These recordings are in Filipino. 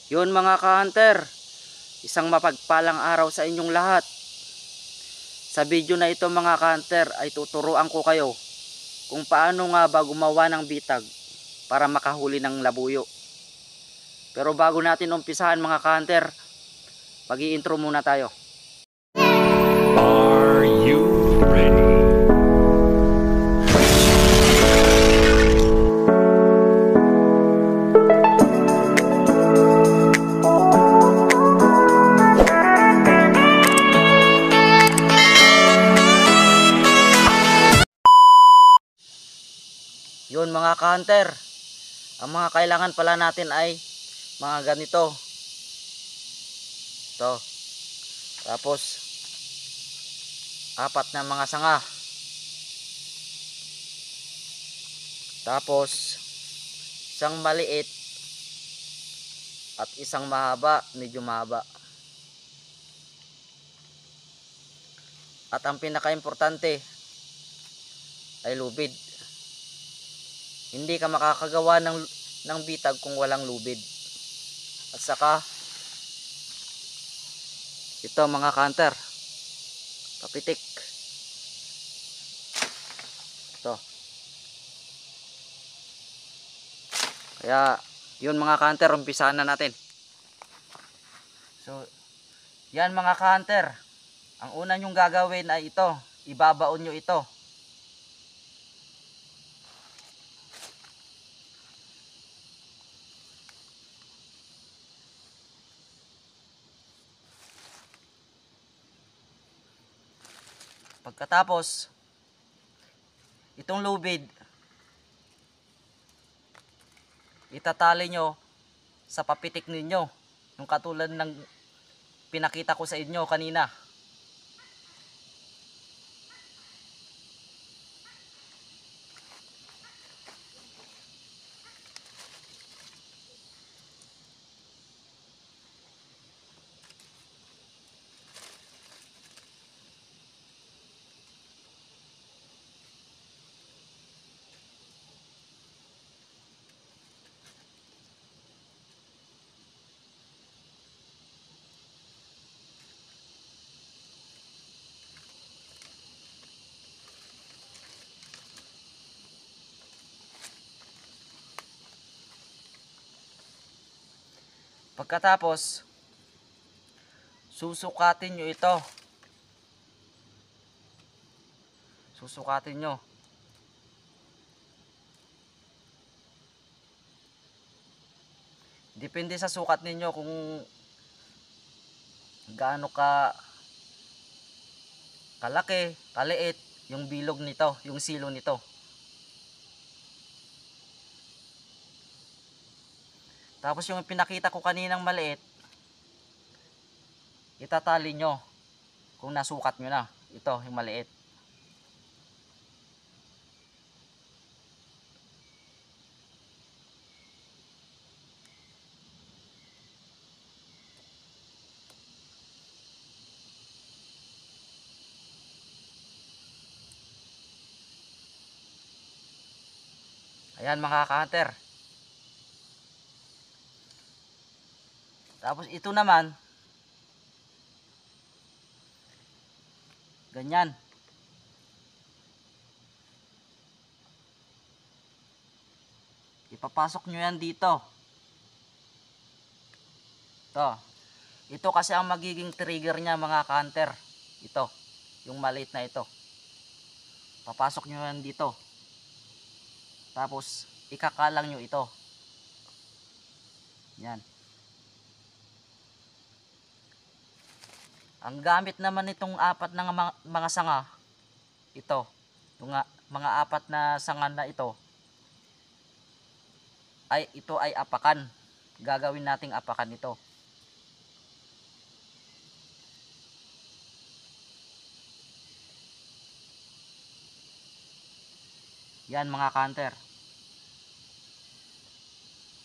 Yun mga ka-hunter, isang mapagpalang araw sa inyong lahat. Sa video na ito mga ka-hunter ay tuturuan ko kayo kung paano nga ba gumawa ng bitag para makahuli ng labuyo. Pero bago natin umpisahan mga ka-hunter, mag-i-intro muna tayo. Are you ready? Yun mga ka-hunter, ang mga kailangan pala natin ay mga ganito. Ito. Tapos apat na mga sanga. Tapos isang maliit at isang mahaba, medyo mahaba. At ang pinaka-importante ay lubid. Hindi ka makakagawa ng bitag kung walang lubid. At saka ito mga ka-hunter, papitik. Ito. Kaya yun mga ka-hunter, umpisahan na natin. So yan mga ka-hunter, ang una nyong gagawin ay ito, ibabaon nyo ito. Pagkatapos itong lubid itatali nyo sa papitik ninyo, yung katulad ng pinakita ko sa inyo kanina. Pagkatapos susukatin nyo ito. Susukatin nyo. Depende sa sukat ninyo kung gaano kalaki, kaliit yung bilog nito, yung silo nito. Tapos yung pinakita ko kaninang maliit, itatali nyo kung nasukat nyo na. Ito yung maliit. Ayan mga ka-hunter. Tapos ito naman, ganyan. Ipapasok nyo yan dito. Ito kasi ang magiging trigger niya mga ka-hunter. Ito, yung maliit na ito. Papasok nyo yan dito. Tapos ikakalang nyo ito. Yan. Ang gamit naman nitong apat na mga sanga, ito, yung mga apat na sanga na ito ay apakan. Gagawin nating apakan ito. Yan mga ka-hunter.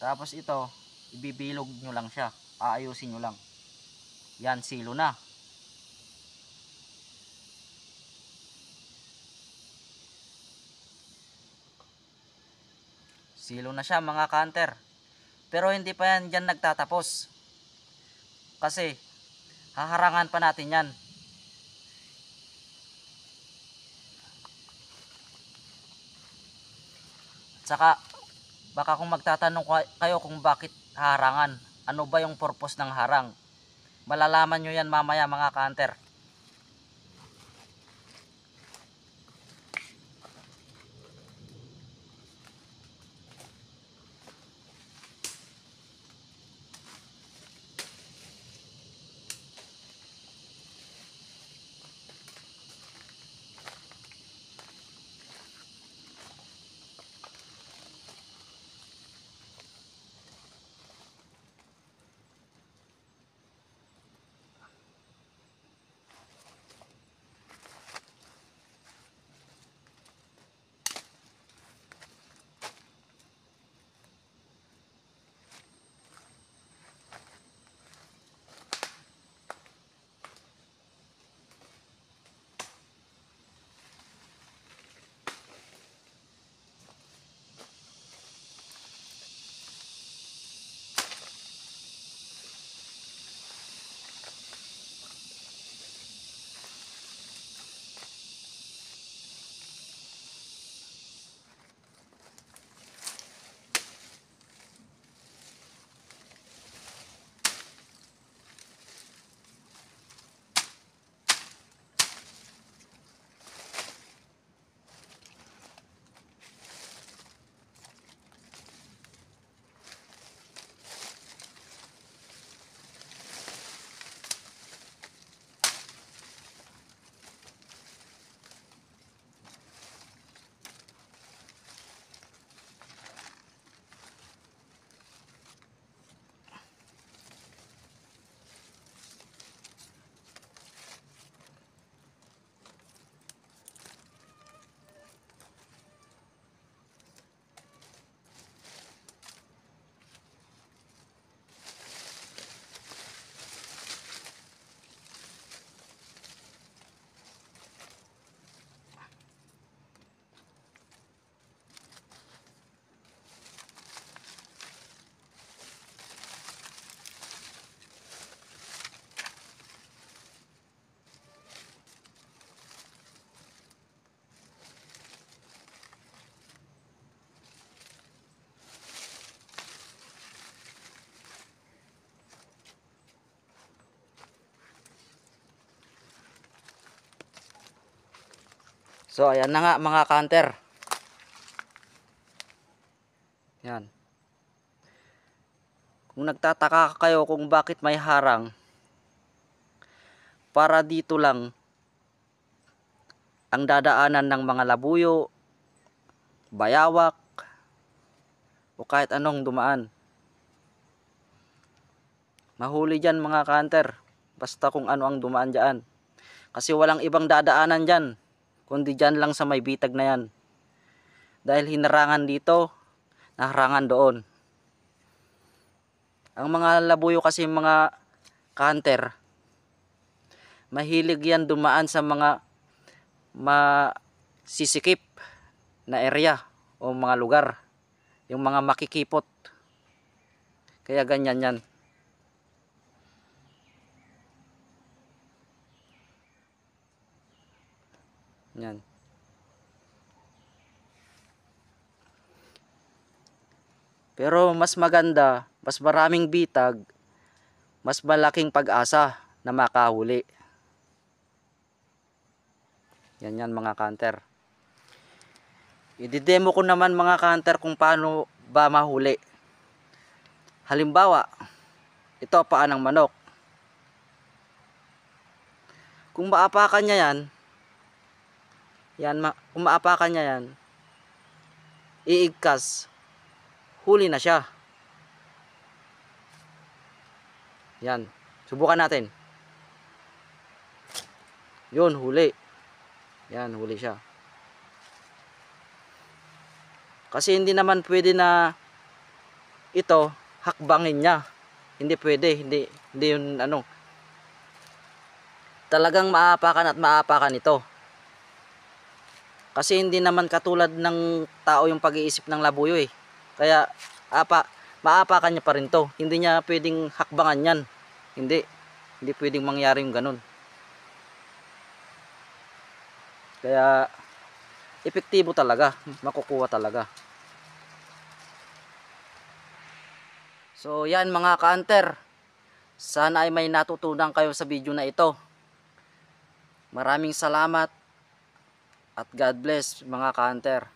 Tapos ito, ibibilog nyo lang siya. Aayusin nyo lang. Yan, silo na. Silo na siya mga ka-hunter. Pero hindi pa yan dyan nagtatapos. Kasi haharangan pa natin yan. Saka baka kung magtatanong kayo kung bakit harangan, ano ba yung purpose ng harang? Malalaman nyo yan mamaya mga ka-hunter. So ayan na nga mga ka-hunter. Yan. Kung nagtataka kayo kung bakit may harang, para dito lang ang dadaanan ng mga labuyo, bayawak, o kahit anong dumaan. Mahuli dyan mga ka-hunter, basta kung ano ang dumaan dyan. Kasi walang ibang dadaanan dyan, kundi dyan lang sa may bitag na yan. Dahil hinarangan dito, naharangan doon. Ang mga labuyo kasi mga ka-hunter, mahilig yan dumaan sa mga masisikip na area o mga lugar, yung mga makikipot. Kaya ganyan yan. Yan. Pero mas maganda, mas maraming bitag, mas malaking pag-asa na makahuli. Yan yan mga ka-hunter. I-demo ko naman mga ka-hunter kung paano ba mahuli. Halimbawa, ito paa ng manok. Kung maapakan niya kung maapakan niya yan, iigkas, huli na siya. Yan, subukan natin. Yun, huli. Yan, huli siya. Kasi hindi naman pwede na ito hakbangin niya. Hindi pwede, hindi yun ano. Talagang maapakan at maapakan ito. Kasi hindi naman katulad ng tao yung pag-iisip ng labuyo eh. Kaya maapakan niya pa rin to. Hindi niya pwedeng hakbangan yan. Hindi pwedeng mangyari yung ganun. Kaya epektibo talaga, makukuha talaga. So yan mga ka-hunter, sana ay may natutunan kayo sa video na ito. Maraming salamat at God bless mga ka-hunter.